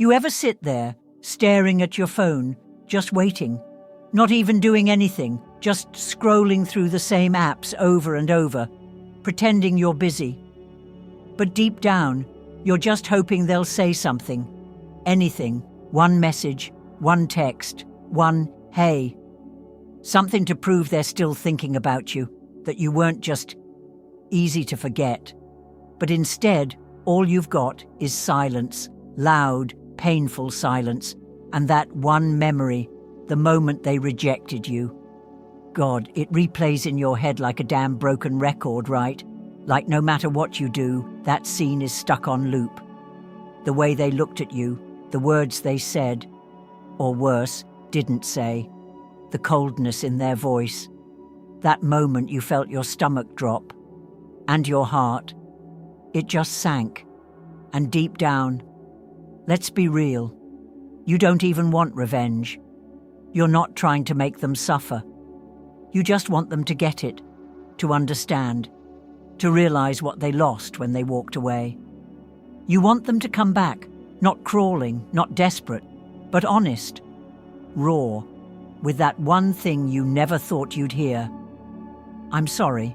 You ever sit there, staring at your phone, just waiting, not even doing anything, just scrolling through the same apps over and over, pretending you're busy? But deep down, you're just hoping they'll say something, anything, one message, one text, one "hey," something to prove they're still thinking about you, that you weren't just easy to forget. But instead, all you've got is silence, loud, painful silence, and that one memory, the moment they rejected you. God, it replays in your head like a damn broken record, right? Like no matter what you do, that scene is stuck on loop. The way they looked at you, the words they said, or worse, didn't say, the coldness in their voice. That moment you felt your stomach drop, and your heart. It just sank. And deep down, let's be real, you don't even want revenge. You're not trying to make them suffer. You just want them to get it, to understand, to realize what they lost when they walked away. You want them to come back, not crawling, not desperate, but honest, raw, with that one thing you never thought you'd hear. I'm sorry.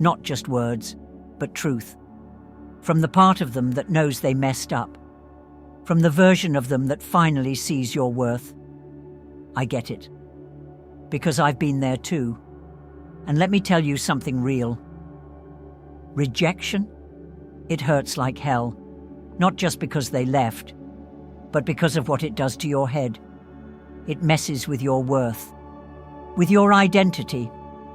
Not just words, but truth. From the part of them that knows they messed up. From the version of them that finally sees your worth. I get it. Because I've been there too. And let me tell you something real. Rejection? It hurts like hell. Not just because they left, but because of what it does to your head. It messes with your worth. With your identity.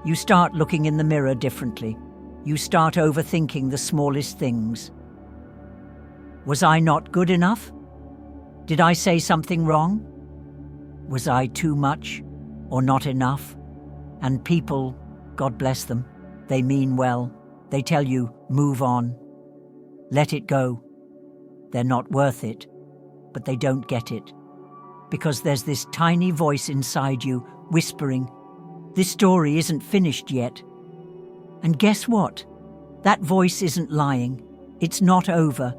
You start looking in the mirror differently. You start overthinking the smallest things. Was I not good enough? Did I say something wrong? Was I too much or not enough? And people, God bless them, they mean well. They tell you, move on. Let it go. They're not worth it, but they don't get it. Because there's this tiny voice inside you whispering, this story isn't finished yet. And guess what? That voice isn't lying. It's not over.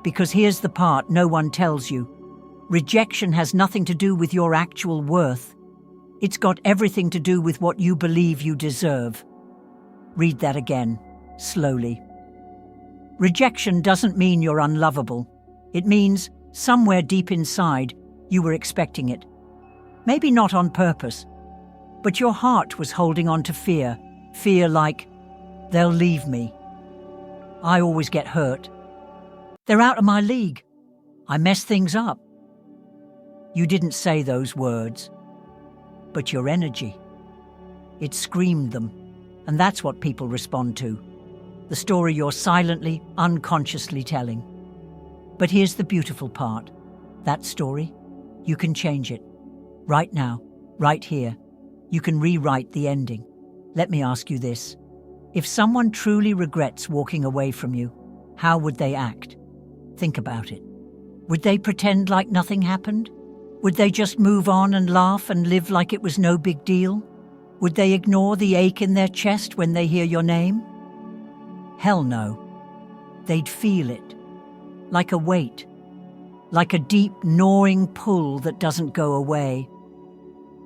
Because here's the part no one tells you. Rejection has nothing to do with your actual worth. It's got everything to do with what you believe you deserve. Read that again, slowly. Rejection doesn't mean you're unlovable. It means, somewhere deep inside, you were expecting it. Maybe not on purpose, but your heart was holding on to fear. Fear like, they'll leave me. I always get hurt. They're out of my league. I mess things up. You didn't say those words, but your energy. It screamed them, and that's what people respond to. The story you're silently, unconsciously telling. But here's the beautiful part. That story, you can change it. Right now, right here. You can rewrite the ending. Let me ask you this. If someone truly regrets walking away from you, how would they act? Think about it. Would they pretend like nothing happened? Would they just move on and laugh and live like it was no big deal? Would they ignore the ache in their chest when they hear your name? Hell no. They'd feel it. Like a weight. Like a deep, gnawing pull that doesn't go away.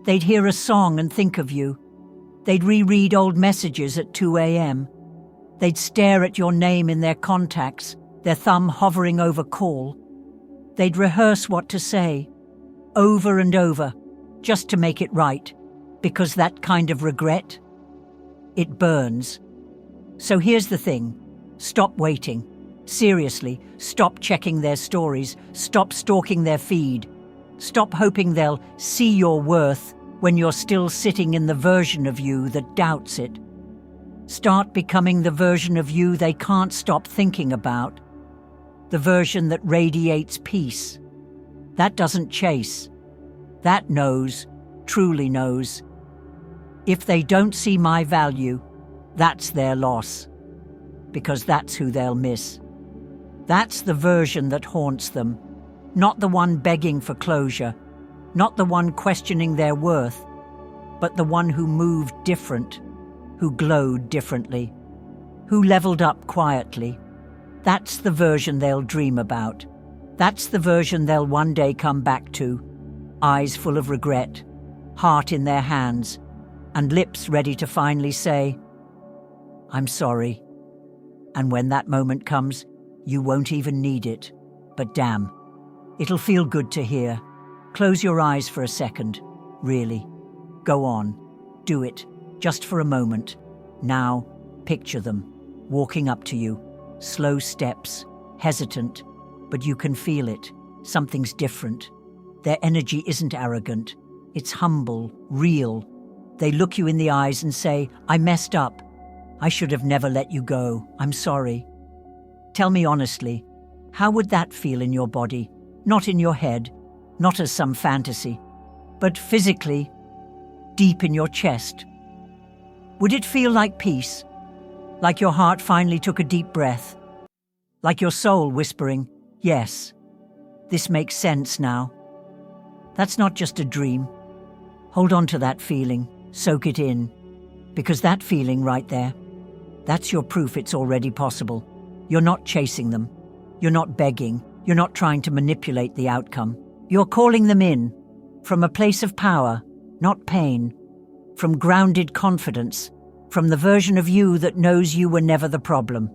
They'd hear a song and think of you. They'd reread old messages at 2 a.m. They'd stare at your name in their contacts, their thumb hovering over call. They'd rehearse what to say, over and over, just to make it right, because that kind of regret, it burns. So here's the thing. Stop waiting. Seriously, stop checking their stories. Stop stalking their feed. Stop hoping they'll see your worth when you're still sitting in the version of you that doubts it. Start becoming the version of you they can't stop thinking about. The version that radiates peace. That doesn't chase. That knows, truly knows. If they don't see my value, that's their loss. Because that's who they'll miss. That's the version that haunts them. Not the one begging for closure. Not the one questioning their worth. But the one who moved different. Who glowed differently. Who leveled up quietly. That's the version they'll dream about. That's the version they'll one day come back to, eyes full of regret, heart in their hands, and lips ready to finally say, "I'm sorry." And when that moment comes, you won't even need it. But damn, it'll feel good to hear. Close your eyes for a second. Really. Go on. Do it. Just for a moment. Now, picture them, walking up to you. Slow steps, hesitant, but you can feel it. Something's different. Their energy isn't arrogant. It's humble, real. They look you in the eyes and say, "I messed up. I should have never let you go. I'm sorry." Tell me honestly, how would that feel in your body? Not in your head, not as some fantasy, but physically, deep in your chest. Would it feel like peace? Like your heart finally took a deep breath? Like your soul whispering, "Yes, this makes sense now"? That's not just a dream. Hold on to that feeling, soak it in, because that feeling right there, that's your proof it's already possible. You're not chasing them. You're not begging. You're not trying to manipulate the outcome. You're calling them in, from a place of power, not pain, from grounded confidence, from the version of you that knows you were never the problem.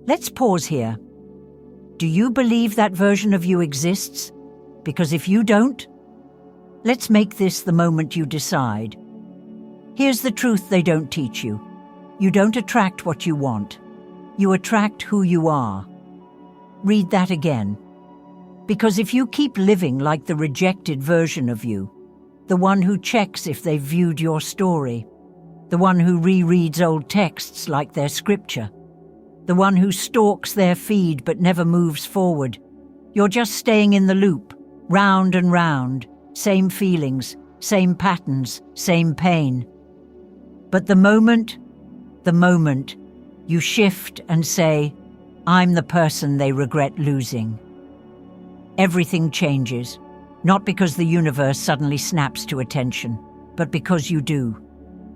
Let's pause here. Do you believe that version of you exists? Because if you don't, let's make this the moment you decide. Here's the truth they don't teach you. You don't attract what you want. You attract who you are. Read that again. Because if you keep living like the rejected version of you, the one who checks if they've viewed your story, the one who rereads old texts like their scripture, the one who stalks their feed but never moves forward, you're just staying in the loop, round and round, same feelings, same patterns, same pain. But the moment you shift and say, "I'm the person they regret losing," everything changes, not because the universe suddenly snaps to attention, but because you do.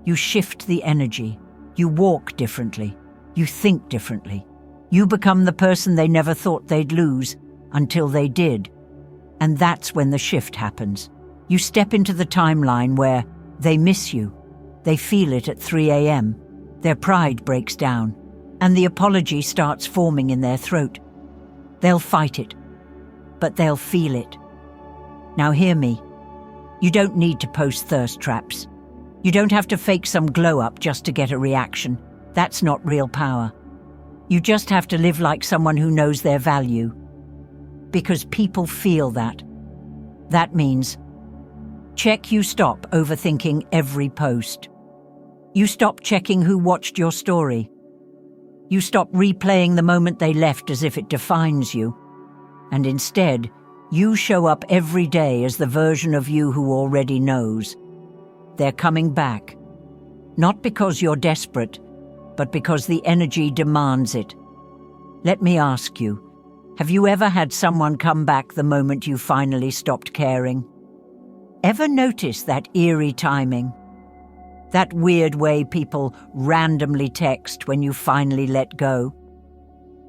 You shift the energy. You walk differently. You think differently. You become the person they never thought they'd lose until they did. And that's when the shift happens. You step into the timeline where they miss you. They feel it at 3 a.m. Their pride breaks down, and the apology starts forming in their throat. They'll fight it, but they'll feel it. Now hear me. You don't need to post thirst traps. You don't have to fake some glow-up just to get a reaction. That's not real power. You just have to live like someone who knows their value. Because people feel that. That means you stop overthinking every post. You stop checking who watched your story. You stop replaying the moment they left as if it defines you. And instead, you show up every day as the version of you who already knows. They're coming back. Not because you're desperate, but because the energy demands it. Let me ask you, have you ever had someone come back the moment you finally stopped caring? Ever notice that eerie timing? That weird way people randomly text when you finally let go?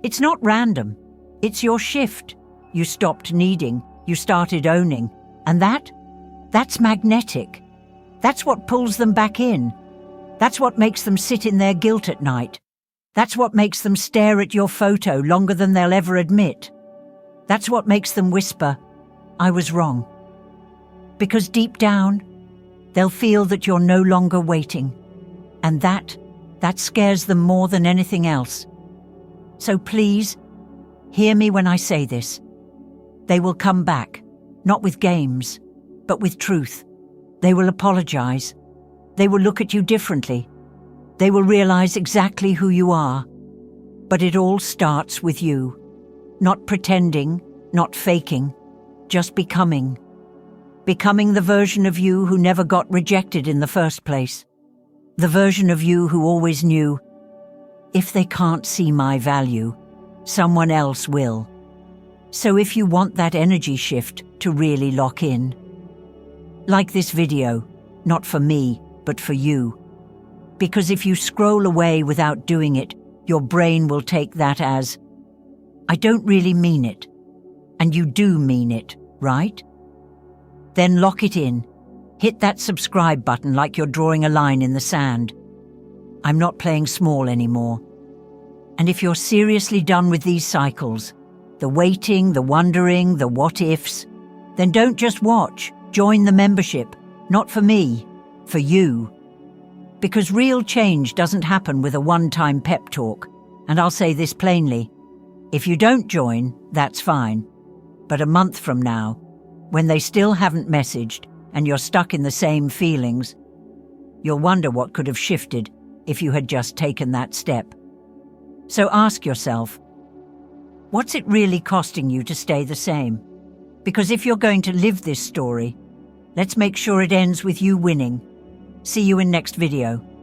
It's not random. It's your shift. You stopped needing, you started owning. And that's magnetic. That's what pulls them back in. That's what makes them sit in their guilt at night. That's what makes them stare at your photo longer than they'll ever admit. That's what makes them whisper, "I was wrong." Because deep down, they'll feel that you're no longer waiting. And that scares them more than anything else. So please, hear me when I say this. They will come back, not with games, but with truth. They will apologize. They will look at you differently. They will realize exactly who you are. But it all starts with you. Not pretending, not faking, just becoming. Becoming the version of you who never got rejected in the first place. The version of you who always knew, if they can't see my value, someone else will. So if you want that energy shift to really lock in, like this video, not for me, but for you. Because if you scroll away without doing it, your brain will take that as, "I don't really mean it. And you do mean it, right? Then lock it in. Hit that subscribe button like you're drawing a line in the sand. I'm not playing small anymore. And if you're seriously done with these cycles, the waiting, the wondering, the what-ifs, then don't just watch. Join the membership. Not for me, for you. Because real change doesn't happen with a one-time pep talk. And I'll say this plainly. If you don't join, that's fine. But a month from now, when they still haven't messaged and you're stuck in the same feelings, you'll wonder what could have shifted if you had just taken that step. So ask yourself, what's it really costing you to stay the same? Because if you're going to live this story, let's make sure it ends with you winning. See you in next video.